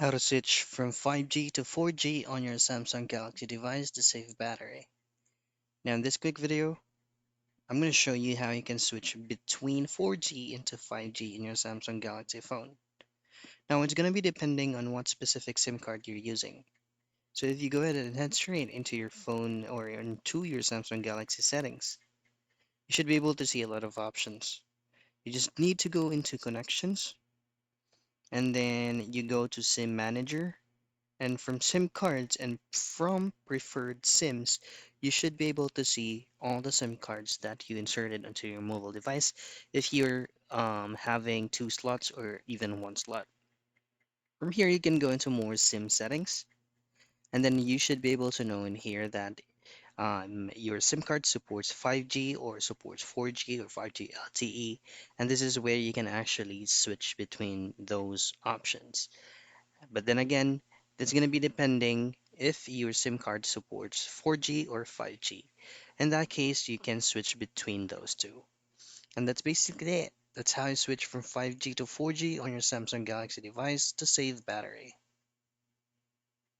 How to switch from 5G to 4G on your Samsung Galaxy device to save battery. Now in this quick video, I'm going to show you how you can switch between 4G into 5G in your Samsung Galaxy phone. Now it's going to be depending on what specific SIM card you're using. So if you go ahead and head straight into your phone or into your Samsung Galaxy settings, you should be able to see a lot of options. You just need to go into connections and then you go to SIM manager. And from SIM cards and from preferred SIMs, you should be able to see all the SIM cards that you inserted onto your mobile device if you're having two slots or even one slot. From here, you can go into more SIM settings, and then you should be able to know in here that your SIM card supports 5G or supports 4G or 5G LTE, and this is where you can actually switch between those options. But then again, that's going to be depending if your SIM card supports 4G or 5G. In that case, you can switch between those two. And that's basically it. That's how you switch from 5G to 4G on your Samsung Galaxy device to save battery.